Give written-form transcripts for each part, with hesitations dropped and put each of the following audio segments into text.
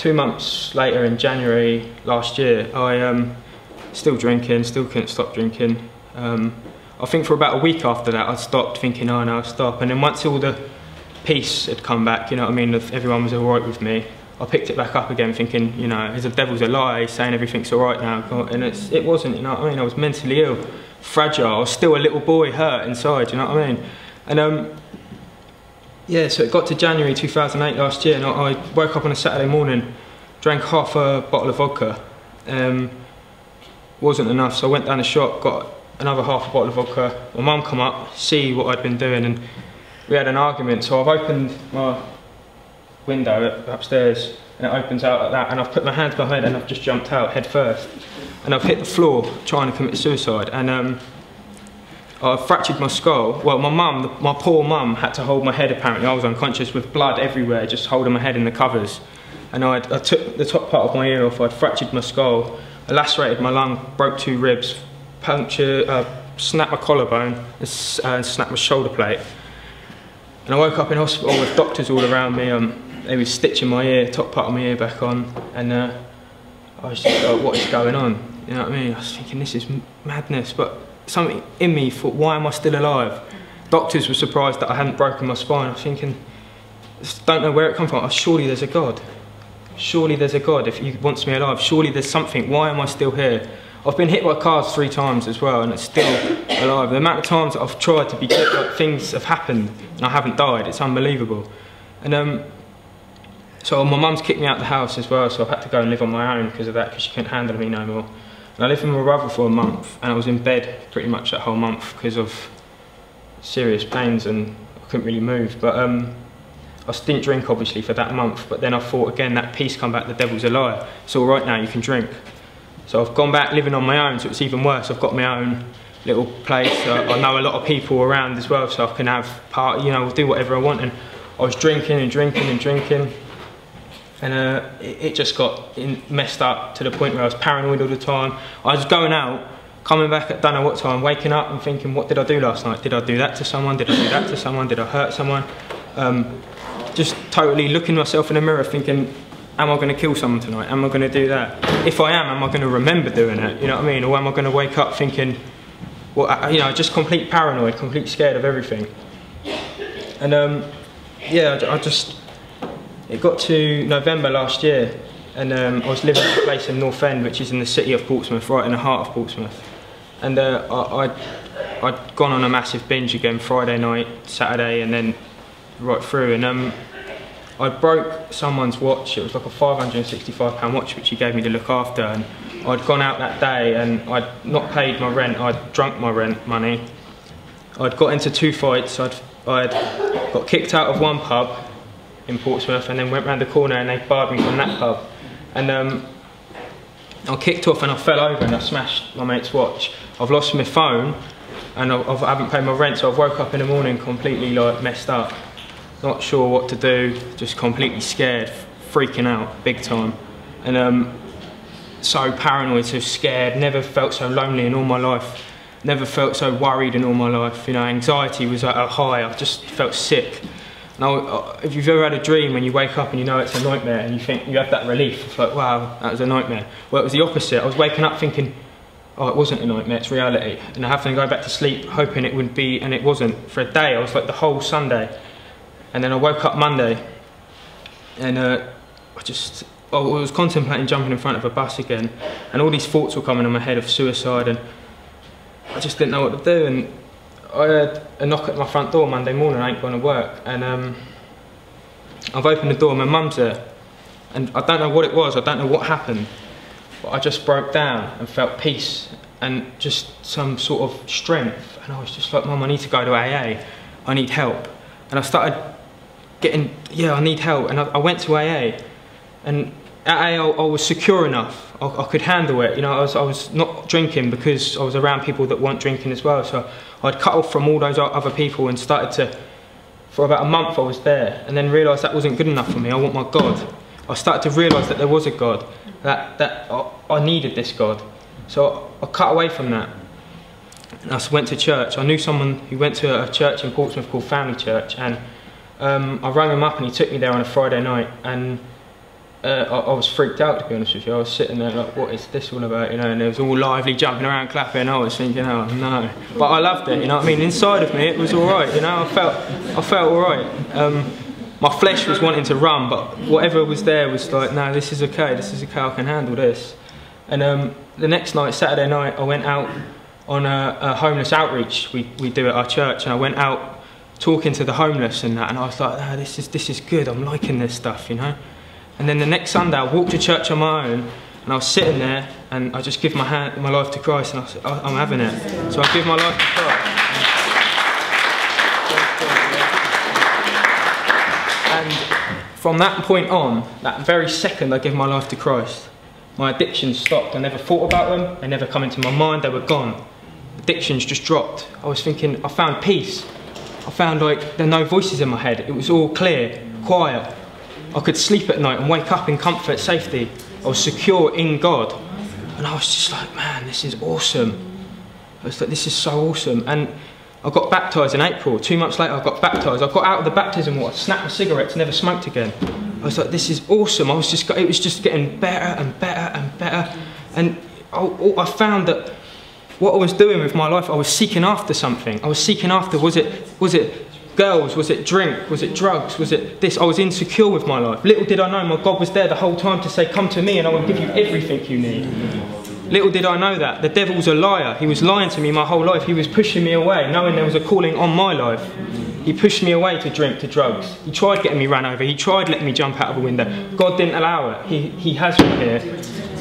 2 months later, in January last year, I still drinking, still couldn't stop drinking. I think for about a week after that, I stopped thinking, oh no, I'll stop. And then once all the peace had come back, you know what I mean, if everyone was all right with me, I picked it back up again thinking, you know, the devil's a lie, he's saying everything's all right now. And it wasn't, you know what I mean? I was mentally ill, fragile, I was still a little boy hurt inside, you know what I mean? And yeah, so it got to January 2008 last year, and I woke up on a Saturday morning, drank half a bottle of vodka. Wasn't enough, so I went down the shop, got another half a bottle of vodka. My mum come up, see what I'd been doing, and we had an argument. So I've opened my window upstairs, and it opens out like that, and I've put my hands behind it and I've just jumped out head first. And I've hit the floor trying to commit suicide, and I fractured my skull. Well, my poor mum had to hold my head apparently. I was unconscious with blood everywhere, just holding my head in the covers. And I took the top part of my ear off, I'd fractured my skull, I lacerated my lung, broke 2 ribs, snapped my collarbone, and snapped my shoulder plate. And I woke up in hospital with doctors all around me. They were stitching my ear, top part of my ear back on, and I was just like, what is going on? You know what I mean? I was thinking, this is madness, but something in me thought, why am I still alive? Doctors were surprised that I hadn't broken my spine. I was thinking, just don't know where it come from. Surely there's a God. Surely there's a God if he wants me alive. Surely there's something. Why am I still here? I've been hit by cars 3 times as well, and it's still alive. The amount of times that I've tried to be good, like things have happened and I haven't died, it's unbelievable. And so my mum's kicked me out of the house as well, so I've had to go and live on my own because of that, because she couldn't handle me no more. And I lived with my brother for a month, and I was in bed pretty much that whole month because of serious pains and I couldn't really move. But I didn't drink obviously for that month, but then I thought again, that peace come back, the devil's a liar. It's all right now, you can drink. So I've gone back living on my own, so it's even worse. I've got my own little place. I know a lot of people around as well, so I can have you know, do whatever I want. And I was drinking and drinking and drinking, and it just got messed up to the point where I was paranoid all the time. I was going out, coming back at don't know what time, waking up and thinking, what did I do last night? Did I do that to someone? Did I do that to someone? Did I hurt someone? Just totally looking myself in the mirror thinking, am I going to kill someone tonight? Am I going to do that? If I am I going to remember doing it? You know what I mean? Or am I going to wake up thinking, well, you know, just complete paranoid, complete scared of everything. And yeah, it got to November last year, and I was living at a place in North End, which is in the city of Portsmouth, right in the heart of Portsmouth. And I'd gone on a massive binge again Friday night, Saturday, and then right through. And I broke someone's watch. It was like a £565 watch which he gave me to look after, and I'd gone out that day and I'd not paid my rent. I'd drunk my rent money. I'd got into 2 fights. I'd got kicked out of one pub in Portsmouth, and then went round the corner and they barred me from that pub. And I kicked off and I fell over and I smashed my mate's watch. I've lost my phone, and I haven't paid my rent, so I've woke up in the morning completely like messed up. Not sure what to do, just completely scared, freaking out big time. And so paranoid, so scared, never felt so lonely in all my life. Never felt so worried in all my life. You know, anxiety was at a high, I just felt sick. Now, if you've ever had a dream when you wake up and you know it's a nightmare and you think you have that relief, it's like, wow, that was a nightmare. Well, it was the opposite. I was waking up thinking, oh, it wasn't a nightmare, it's reality. And I have to go back to sleep hoping it would be, and it wasn't. For a day, I was like the whole Sunday. And then I woke up Monday, and I was contemplating jumping in front of a bus again, and all these thoughts were coming in my head of suicide, and I just didn't know what to do. And I heard a knock at my front door Monday morning. I ain't going to work, and I've opened the door, my mum's there, and I don't know what it was, I don't know what happened, but I just broke down and felt peace and just some sort of strength. And I was just like, Mum, I need to go to AA, I need help. And I started getting, yeah, I need help. And I went to AA, and at AA I was secure enough, I could handle it. You know, I was not drinking because I was around people that weren't drinking as well. So I'd cut off from all those other people and started to, for about a month I was there, and then realised that wasn't good enough for me. I want my God. I started to realise that there was a God, that I needed this God. So I cut away from that. And I went to church. I knew someone who went to a church in Portsmouth called Family Church, and I rang him up and he took me there on a Friday night, and I was freaked out, to be honest with you. I was sitting there like, what is this all about, you know, and it was all lively, jumping around, clapping, and I was thinking, oh no. But I loved it, you know what I mean? Inside of me, it was all right, you know, I felt all right. My flesh was wanting to run, but whatever was there was like, no, this is okay, I can handle this. And the next night, Saturday night, I went out on a homeless outreach we do at our church, and I went out talking to the homeless and that, and I was like, oh, this is good, I'm liking this stuff, you know. And then the next Sunday, I walked to church on my own, and I was sitting there, and I just give my life to Christ, and I said, I'm having it. So I give my life to Christ. And from that point on, that very second I gave my life to Christ, my addictions stopped. I never thought about them, they never come into my mind, they were gone. Addictions just dropped. I was thinking, I found peace. I found like there are no voices in my head. It was all clear, quiet. I could sleep at night and wake up in comfort, safety. I was secure in God. And I was just like, man, this is awesome. I was like, this is so awesome. And I got baptised in April. 2 months later, I got baptised. I got out of the baptism water, snapped my cigarettes, never smoked again. I was like, this is awesome. It was just getting better and better and better. And I found that what I was doing with my life, I was seeking after something. I was seeking after, was it girls, was it drink, was it drugs, was it this? I was insecure with my life. Little did I know my God was there the whole time to say, come to me and I will give you everything you need. Little did I know that. The devil's a liar. He was lying to me my whole life. He was pushing me away, knowing there was a calling on my life. He pushed me away to drink, to drugs. He tried getting me run over. He tried letting me jump out of a window. God didn't allow it. He has me here.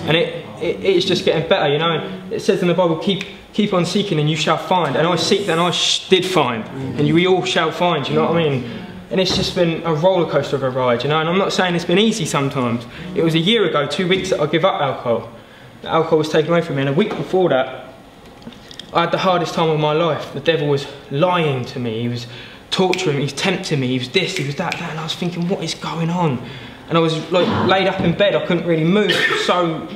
And it's just getting better, you know. And it says in the Bible, keep on seeking and you shall find. And I seeked and I did find. And we all shall find, you know what I mean? And it's just been a roller coaster of a ride, you know. And I'm not saying it's been easy sometimes. It was a year ago, 2 weeks, that I gave up alcohol. The alcohol was taken away from me. And a week before that, I had the hardest time of my life. The devil was lying to me. He was torturing me, he was tempting me, he was this, he was that. And I was thinking, what is going on? And I was like laid up in bed, I couldn't really move. So,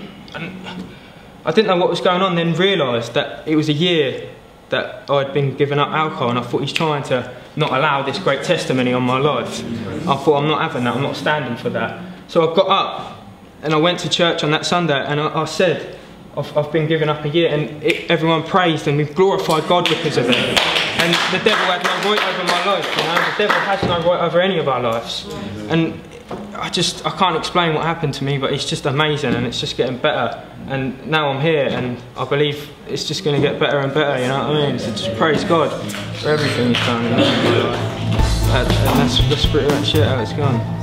I didn't know what was going on, then realised that it was a year that I'd been giving up alcohol, and I thought he's trying to not allow this great testimony on my life. I thought, I'm not having that, I'm not standing for that. So I got up and I went to church on that Sunday and I said, I've been giving up a year, and everyone praised and we've glorified God because of it. And the devil had no right over my life, you know. The devil has no right over any of our lives. And I can't explain what happened to me, but it's just amazing and it's just getting better. And now I'm here and I believe it's just going to get better and better, you know what I mean? So just praise God for everything he's done in my life. And that's pretty much it, how it's gone.